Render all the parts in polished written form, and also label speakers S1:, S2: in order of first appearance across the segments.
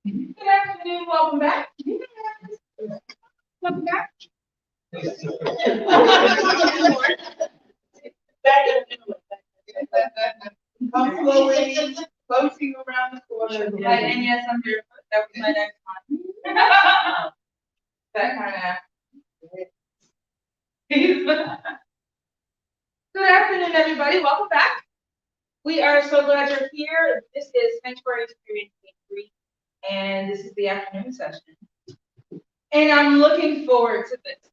S1: Good afternoon, welcome back. Welcome back. Come slowly, floating around the corner. And yes, I'm here. That was my next one. That kind of. Good afternoon, everybody. Welcome back. We are so glad you're here. This is Sanctuary Experience Week 3, and this is the afternoon session. And I'm looking forward to this.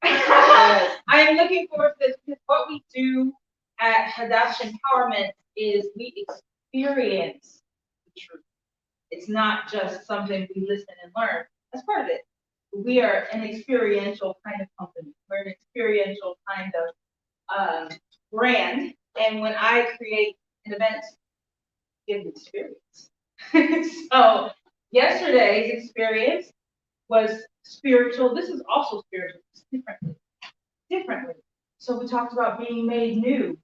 S1: I am looking forward to this because what we do at Hadash Empowerment is we experience the truth. It's not just something we listen and learn. That's part of it. We are an experiential kind of company. We're an experiential kind of brand. And when I create an event, give an experience. So yesterday's experience was spiritual. This is also spiritual, just differently. So we talked about being made new.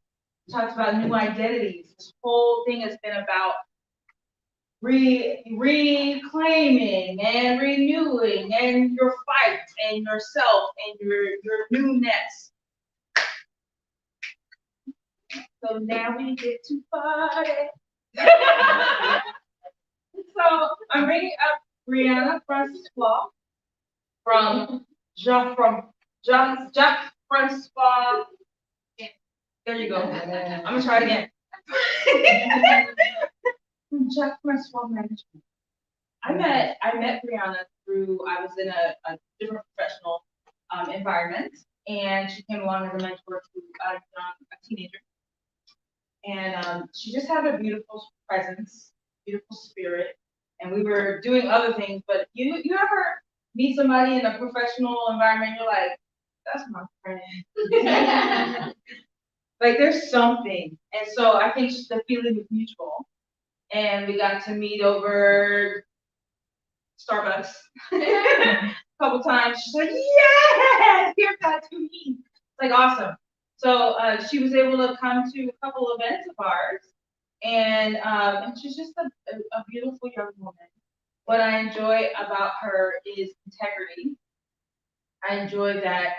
S1: We talked about new identities. This whole thing has been about reclaiming and renewing and your fight and yourself and your newness. So now we get to party. So I'm bringing up Brianna Francois from Jacques Francois. There you go. I'm gonna try it again. From Jacques Francois Management. I met Brianna through I was in a different professional environment, and she came along as a mentor to a teenager. And she just had a beautiful presence, beautiful spirit, and we were doing other things. But you ever meet somebody in a professional environment, you're like, that's my friend. Like there's something, and so I think the feeling was mutual, and we got to meet over Starbucks a couple times. She's like, yes, here's that to me. It's like awesome. So she was able to come to a couple events of ours, and she's just a beautiful young woman. What I enjoy about her is integrity. I enjoy that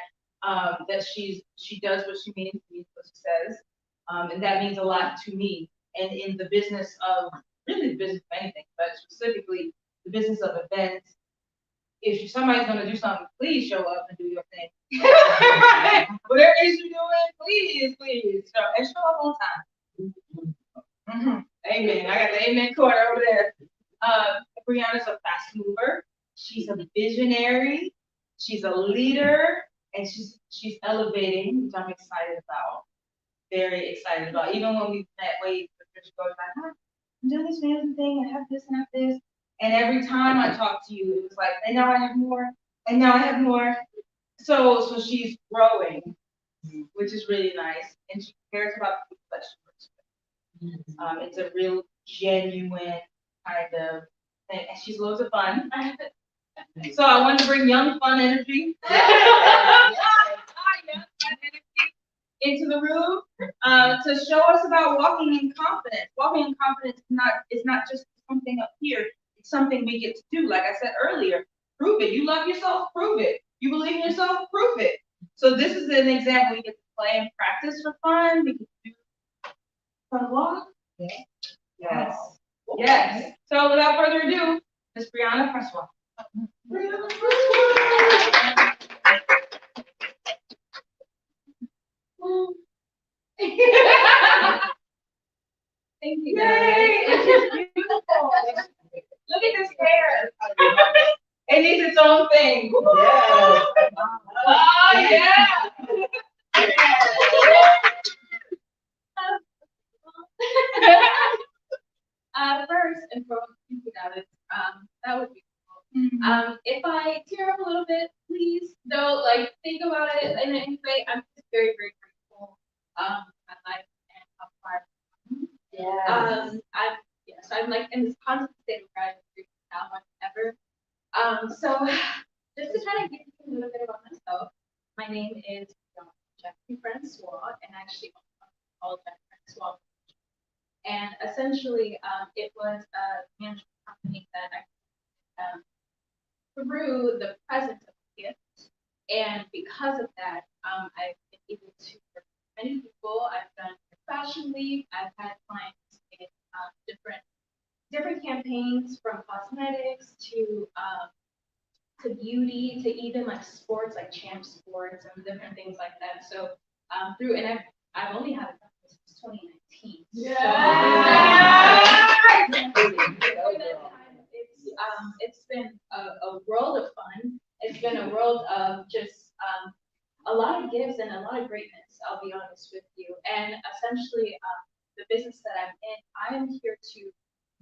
S1: that she does what she means what she says, and that means a lot to me. And in the business of really the business of anything, but specifically the business of events, if somebody's going to do something, please show up and do your thing. Whatever it is you're doing, please show, and show up on time. Mm-hmm. Amen. I got the amen corner over there. Brianna's a fast mover. She's a visionary. She's a leader, and she's elevating, which I'm excited about. Very excited about. Even when we met way before she goes like, I'm doing this management thing. I have this and I have this. And every time I talk to you, it was like, and now I have more, and now I have more. So she's growing, which is really nice, and she cares about the people that she works with. It's a real genuine kind of thing, and she's loads of fun. So I wanted to bring young fun energy. Into the room to show us about walking in confidence. Walking in confidence is not just something up here. It's something we get to do. Like I said earlier, prove it. You love yourself, prove it. You believe in yourself, prove it. So this is an example. We get to play and practice for fun. We can do fun walk. Yes. Yes. So without further ado, Miss Brianna Francois. Thank you. Yay! It's beautiful. Look at this hair. It needs its own thing. Yes. Oh yeah.
S2: First and foremost, thinking about it, that would be cool. If I tear up a little bit, please don't think about it in any way. I'm just very, very grateful. My life and how far. Yeah. I'm like in this constant state of gratitude now more than ever. So just to kind of give you a little bit about myself, my name is Jackie Francois, and actually called Jackie Francois. And essentially, it was a management company that I through the presence of gift. And because of that, I've been able to work with many people. I've done Fashion Week. I've had clients in different campaigns, from cosmetics to beauty to even like sports, like Champ Sports and different things like that. So and I've only had it done since 2019. It's been a world of fun. It's been a world of just a lot of gifts and a lot of greatness, I'll be honest with you. And essentially, the business that I'm in, I am here to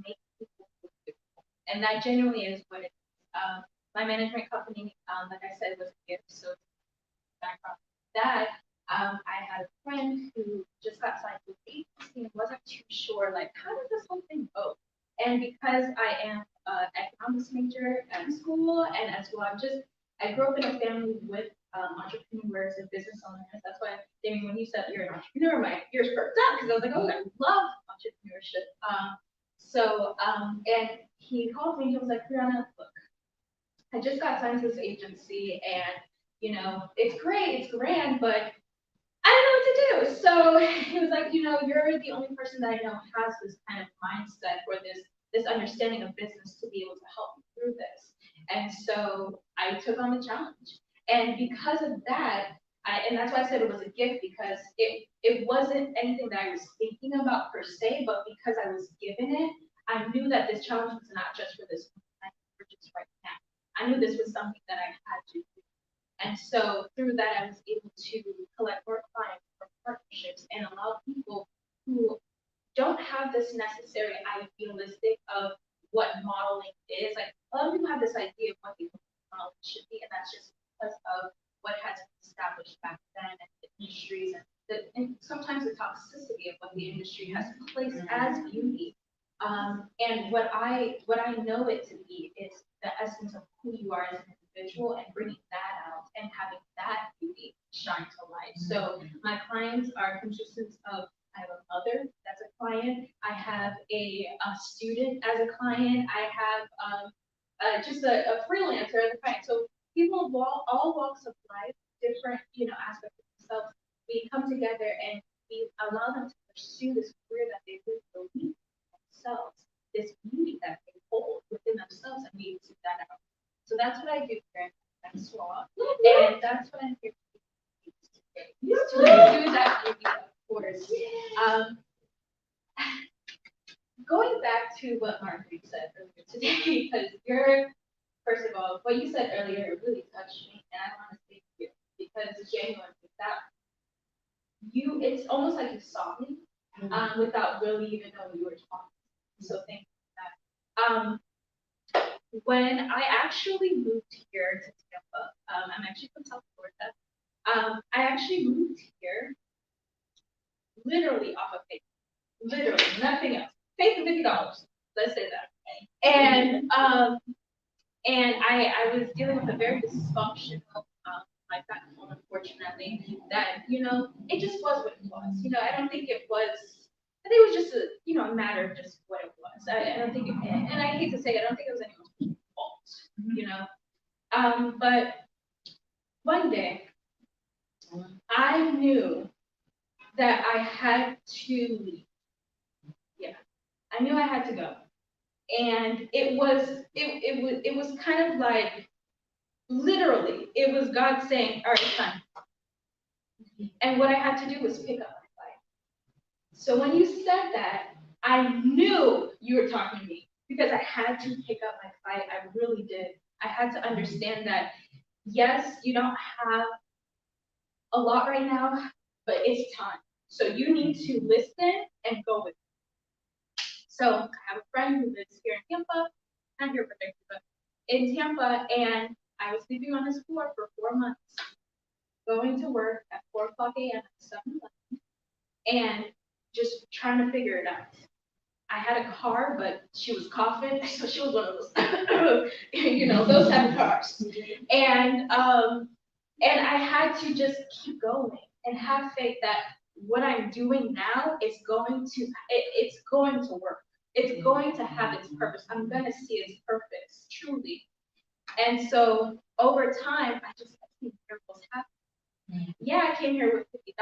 S2: make people feel beautiful. And that genuinely is what it is. My management company, like I said, was a gift. So background that, I had a friend who just got signed with agency and wasn't too sure, like, how does this whole thing go? And because I am an economics major at school, and as well, I grew up in a family with entrepreneurs and business owners. That's why, Damien, when you said you're an entrepreneur, my ears perked up because I was like, oh, I love entrepreneurship. And he called me. He was like, Brianna, look, I just got signed to this agency, and it's great, it's grand, but I don't know what to do. So he was like, you're the only person that I know has this kind of mindset or this understanding of business to be able to help me through this. And so I took on the challenge. And because of that, and that's why I said it was a gift, because it wasn't anything that I was thinking about per se, but because I was given it, I knew that this challenge was not just for this moment, for just right now. I knew this was something that I had to do. And so through that, I was able to collect more clients for partnerships and allow people who don't have this necessary idealistic of what modeling is. Like, a lot of people have this idea of what the modeling should be, and that's just because of what has been established back then and the industries and sometimes the toxicity of what the industry has placed as beauty. And what I know it to be is the essence of who you are as an individual, and bringing that out and having that beauty shine to light. So my clients are consistent of, I have a mother that's a client, I have a student as a client, I have just a freelancer as a client. So people of all walks of life, different aspects of themselves, we come together and we allow them to pursue this career that they really believe in themselves, this beauty that they hold within themselves, and we see that out. So that's what I do here at SWA, and that's what I'm here to do today, is to do that beauty, of course. Going back to what Marguerite said earlier today, because first of all, what you said earlier really touched me, and I want to thank you, because genuinely it's almost like you saw me, without really even knowing you were talking. So thank you for that. When I actually moved here to Tampa, I'm actually from South Florida. I actually moved here literally off of faith, literally nothing else. Faith and $50. Let's say that. And I was dealing with a very dysfunctional life back home, unfortunately. That it just was what it was. I don't think it was. I think it was just a matter of just what it was. I don't think, and I hate to say it, I don't think it was anyone's fault. But one day, I knew that I had to leave. Yeah, I knew I had to go, and it was kind of like, literally, it was God saying, "All right, it's time." And what I had to do was pick up my fight. So when you said that, I knew you were talking to me, because I had to pick up my fight. I really did. I had to understand that, yes, you don't have a lot right now, but it's time. So you need to listen and go with it. So I have a friend who lives here in Tampa, not here particularly, but in Tampa, and I was sleeping on his floor for 4 months, going to work at 4 o'clock a.m. at 7-Eleven, and just trying to figure it out. I had a car, but she was coughing, so she was one of those, those type of cars. And I had to just keep going and have faith that what I'm doing now is it's going to work. It's going to have its purpose. I'm going to see its purpose, truly. And so over time, I just seen miracles happen. Yeah, I came here with $50,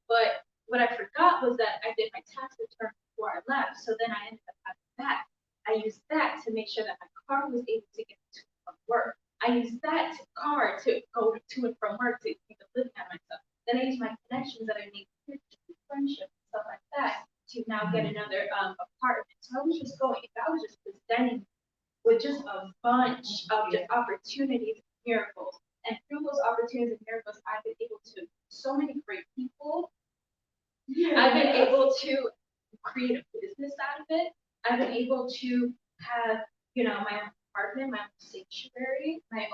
S2: but what I forgot was that I did my tax return before I left. So then I ended up having that. I used that to make sure that my car was able to get to and from work. I used that car to go to and from work to make a living at myself. Then I used my connections that I made, friendship, stuff like that, to now get another apartment. So I was just going, I was just presenting with just a bunch of just opportunities and miracles. And through those opportunities and miracles, I've been able to so many great people. I've been able to create a business out of it. I've been able to have, my own apartment, my own sanctuary, my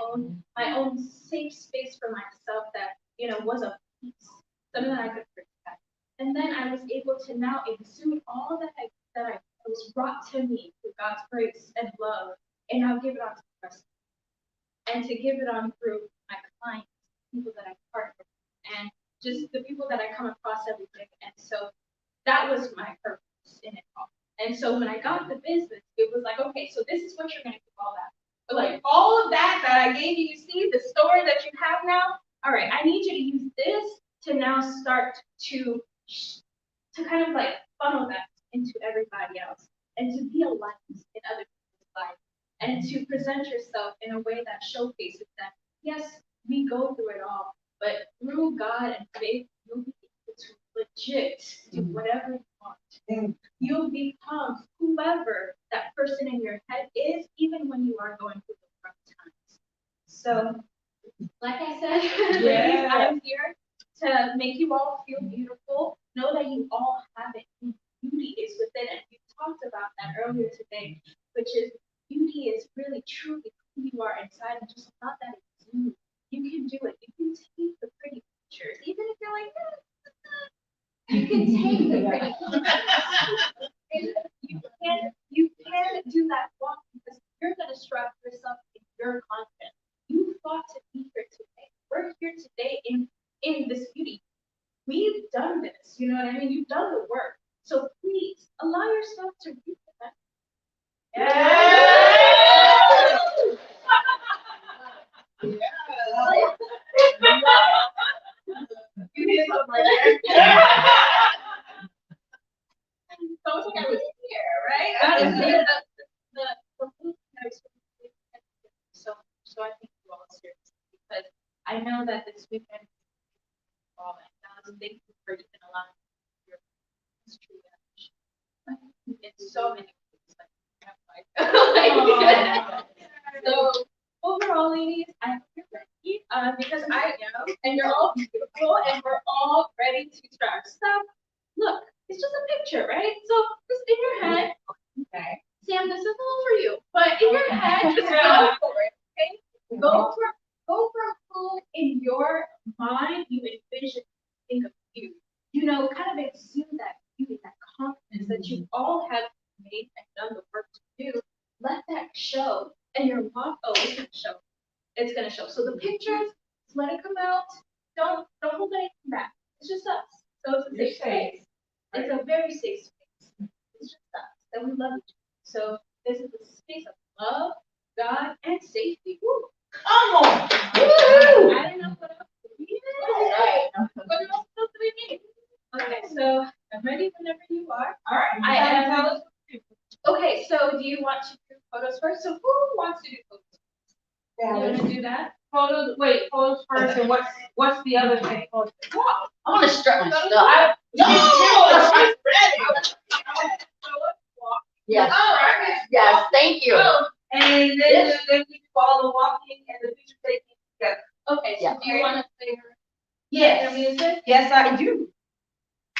S2: own safe space for myself that, was a peace, something that I could protect. And then I was able to now exude all that I was brought to me through God's grace and love, and now give it on to the rest, and to give it on through my clients, people that I partner with, and just the people that I come across every day. And so that was my purpose in it all. And so when I got the business, it was like, okay, so this is what you're going to do all that. But like all of that I gave you, you see, the story that you have now, all right, I need you to use this to now start to kind of like funnel that into everybody else, and to be a light in other people's lives, and to present yourself in a way that showcases that, yes, we go through it all, but through God and faith, you'll be able to legit do whatever you want. You'll become whoever that person in your head is, even when you are going through the rough times. So, like I said, ladies, I'm here to make you all feel beautiful. Know that you all have it. Beauty is within it. We talked about that earlier today, which is beauty is really truly who you are inside, and just not that it's you. You can do it. You can take the pretty pictures, even if you're like, you can take the pretty pictures. You can do that walk because you're going to strap yourself in your confidence. You fought to be here today. We're here today in this beauty. We've done this, you know what I mean? You've done the work. So please allow yourself to reap the benefits. You did something right there. Don't think I was here, right? Honestly, the food that I was so I think you all seriously, because I know that this weekend and thank you for even allowing your history in so many ways. So overall, ladies, I hope you're ready because I am, and you're all beautiful, and we're all ready to try our stuff. Look, it's just a picture, right? So just in your head, okay. Sam, this is a little for you, but in your head, just go for it, okay? Go for who in your mind you envision. Think of you, kind of exude that beauty, that confidence that you all have made and done the work to do. Let that show, and your walk. Oh, it's gonna show. It's gonna show. So the pictures, just let it come out. Don't hold anything back. It's just us. So it's a safe space. Right. It's a very safe space. It's just us that we love each other. So this is a space of love, God, and safety. Woo. Come on. Woo. I don't know what else. Right. What else do we need? Okay, so I'm ready whenever you are. All right. I am. Okay, so do you want to do photos first? So who wants to do photos first? Yeah, you want to do that? Photos. Wait, photos first. And what's the other thing? Wow.
S3: I want to strut my stuff.
S1: She's ready.
S3: Yes.
S1: All right.
S3: Yes. Thank you.
S1: And then we do all the walking and the picture taking together.
S2: Okay. So do you want to play
S1: your music? Yes, I do.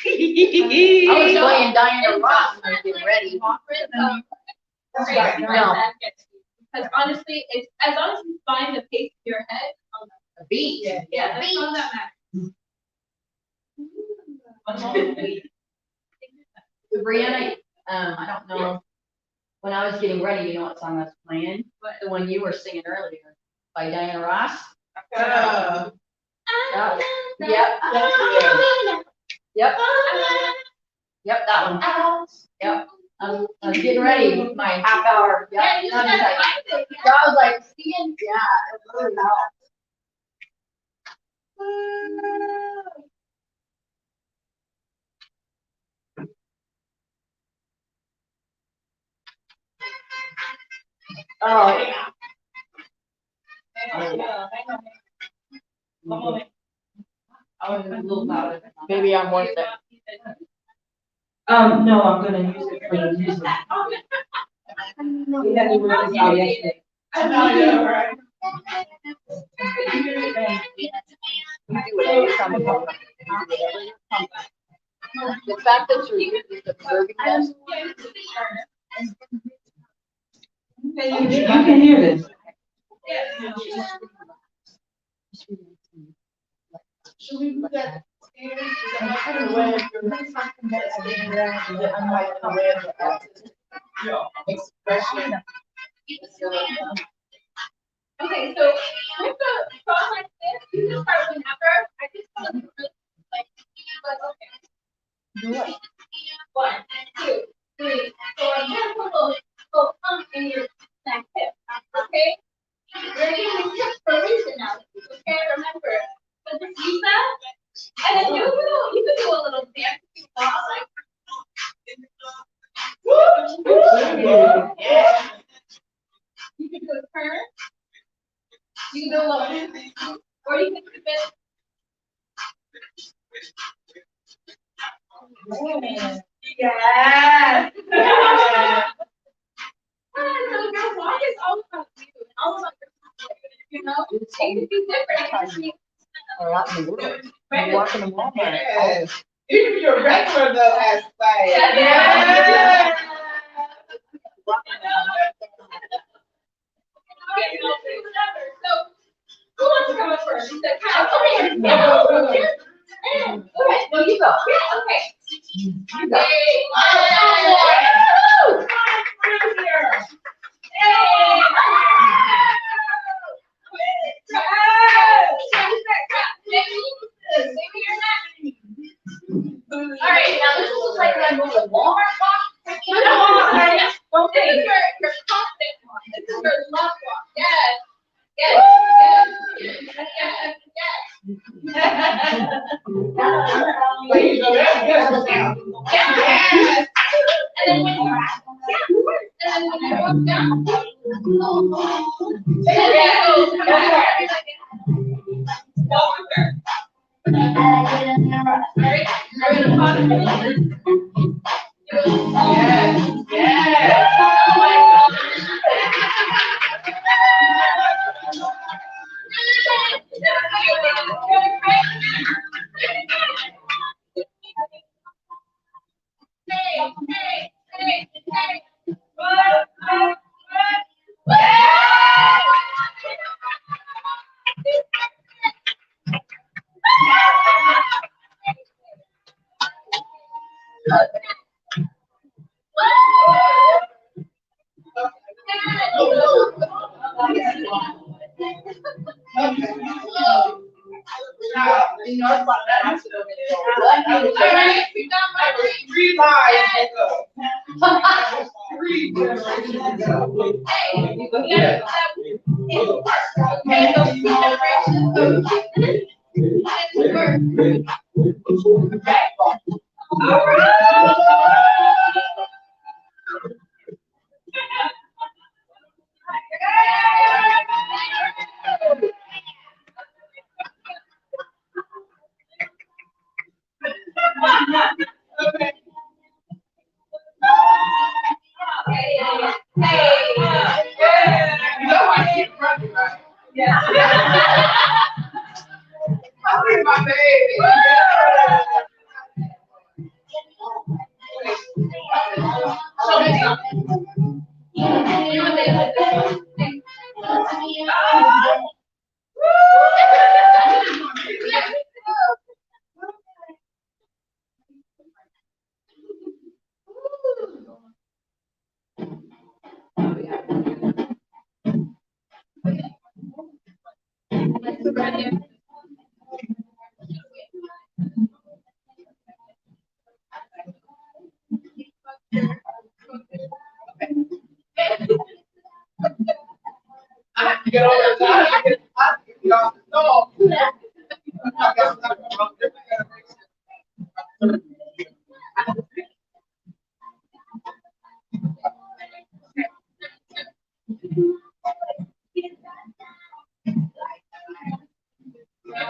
S3: I was playing Diana Ross when I was getting ready.
S2: No. Because honestly, it's as long as you find the pace in your head.
S3: A beat.
S2: Yeah, that's all that matters.
S3: Brianna, I don't know. When I was getting ready, you know what song I was playing? The one you were singing earlier by Diana Ross. Yep. Yep. Yep, that one. Yep. I'm getting ready with my half hour.
S2: Yeah, you
S3: I'm
S2: just
S3: just
S2: gotta
S3: like,
S2: find it.
S3: so I was like, seeing, yeah, it really helped. Oh, yeah.
S1: Hang on. One moment.
S3: I was a little louder. Maybe I'm worth it.
S1: No, I'm gonna use it for the music. We had to work this out yesterday.
S2: I know, yeah, right.
S3: You do it from home. The fact that you're just observing this.
S1: You can hear this.
S4: Should we move that? Expression.
S2: Okay, so with the song like this, you can start whenever. I just want to really like, but okay. 1, 2, 3, 4. You have a little pump in your neck hip. Okay? We're doing hip rotation now. Okay, remember. So just use that. And then you can do a little dance if you want, like.
S4: Yeah.
S2: You can do a turn. You can do a little, or you can keep it.
S1: Yes.
S2: So your walk is all about you, and all about your, it could be different. It could be.
S3: A lot in the world. You walk in the Walmart.
S4: Yes. Even your regular though has style.
S2: Yeah. So, who wants to go first? The count. No. Go ahead.
S3: No, you go.
S2: Yeah, okay.
S3: You go.
S2: Okay. All right, now this looks like I'm going to Walmart walk. This is your confident one. This is your love walk. Yes. Yes.
S4: Please, no, that's good.
S2: Yes. And then when you and then when you walk down,
S4: Yes, yes. You know, it's like that.
S2: All right, we got my
S4: 3 lives ago. 3 generations ago.
S2: Hey, yeah. Okay, so 2 generations. All right.
S4: Okay. You know I keep running, right?
S2: Yeah.
S4: I see my baby. Show me something. get over the top, you get off the stall.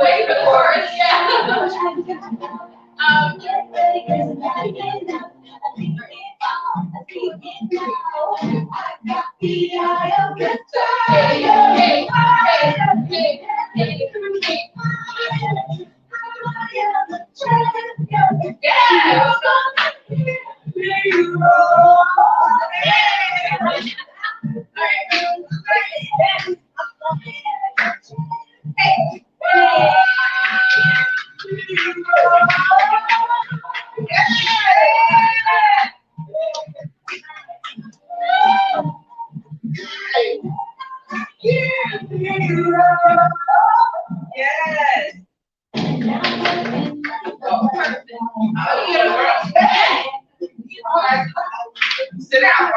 S2: Wait for the chorus, yeah.
S4: Yes. Sit down.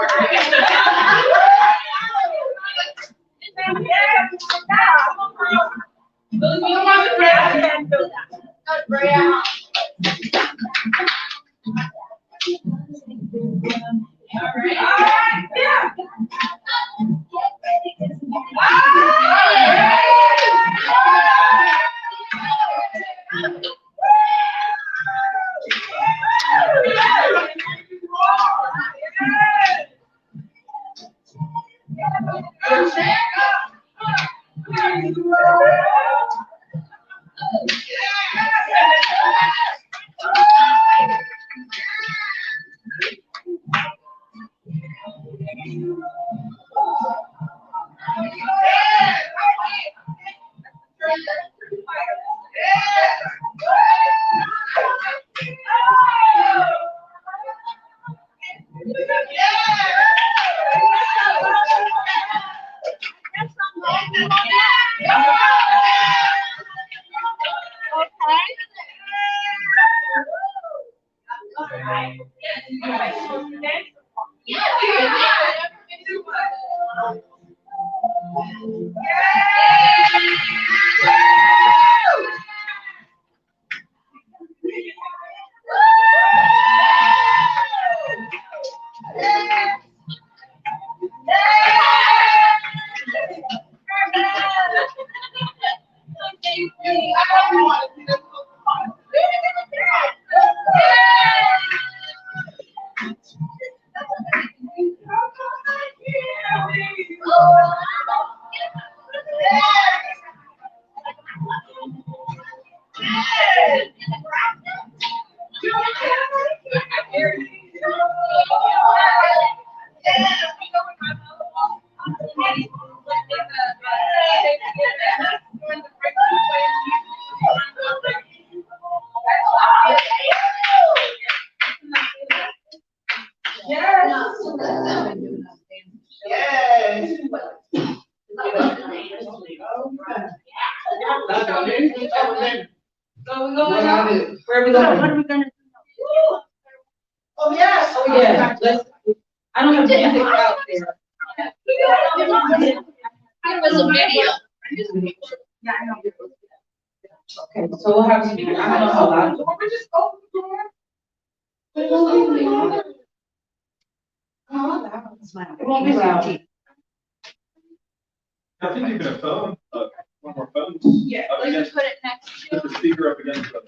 S4: Yes.
S1: So we going out? Where are we going? What are we gonna do?
S4: Oh, yes.
S1: Oh, yeah, let's, I don't have music out there.
S2: It was a video.
S1: Yeah, I know. Okay, so we'll have speakers, I don't know how loud.
S4: We're just open the door.
S1: It won't be loud.
S5: I think you can have phone, one more phone.
S2: Yeah,
S5: Up
S2: let's
S5: against,
S2: just put it next to.
S5: put the speaker up against the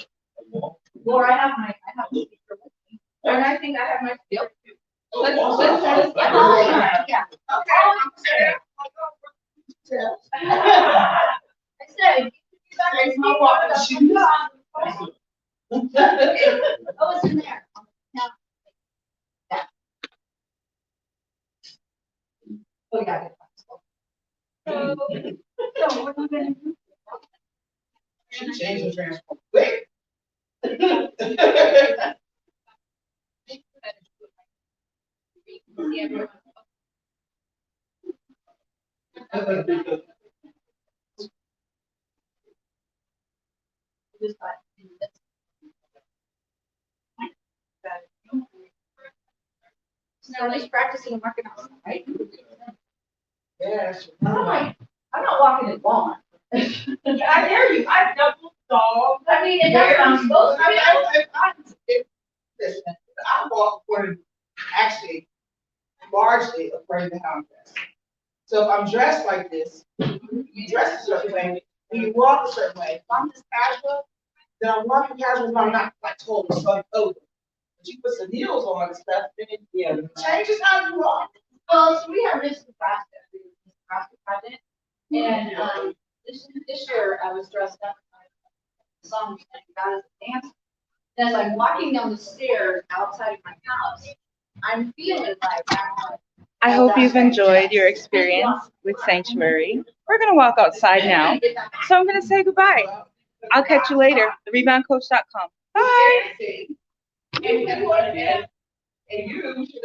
S5: wall.
S3: Laura, I have a speaker with me.
S1: And I think I have my.
S3: Yep.
S1: Let's.
S3: Yeah.
S4: Okay.
S3: I said.
S4: There's no walking shoes.
S3: Oh, it's in there. Yeah. Oh, yeah.
S1: So what are we gonna do?
S4: Change the transform quick.
S3: So at least practicing and working on it, right?
S4: Yes.
S3: I don't walking at Walmart.
S4: I hear you, I double dog.
S3: I mean, and that's what I'm supposed to be.
S4: Listen, I walk according, actually, largely according to how I'm dressed. So if I'm dressed like this, you dress a certain way, and you walk a certain way. If I'm just casual, then I'm walking casual, but I'm not like totally sunk over. But you put some heels on and stuff, then it changes how you walk.
S3: Well, so we have this project, and, this year I was dressed up. Song God is a dancer. And as I'm walking down the stairs outside of my house, I'm feeling like
S6: I hope you've enjoyed your experience with Sanctuary. We're going to walk outside now, so I'm going to say goodbye. I'll catch you later. TheReboundCoach.com. Bye.
S4: And you should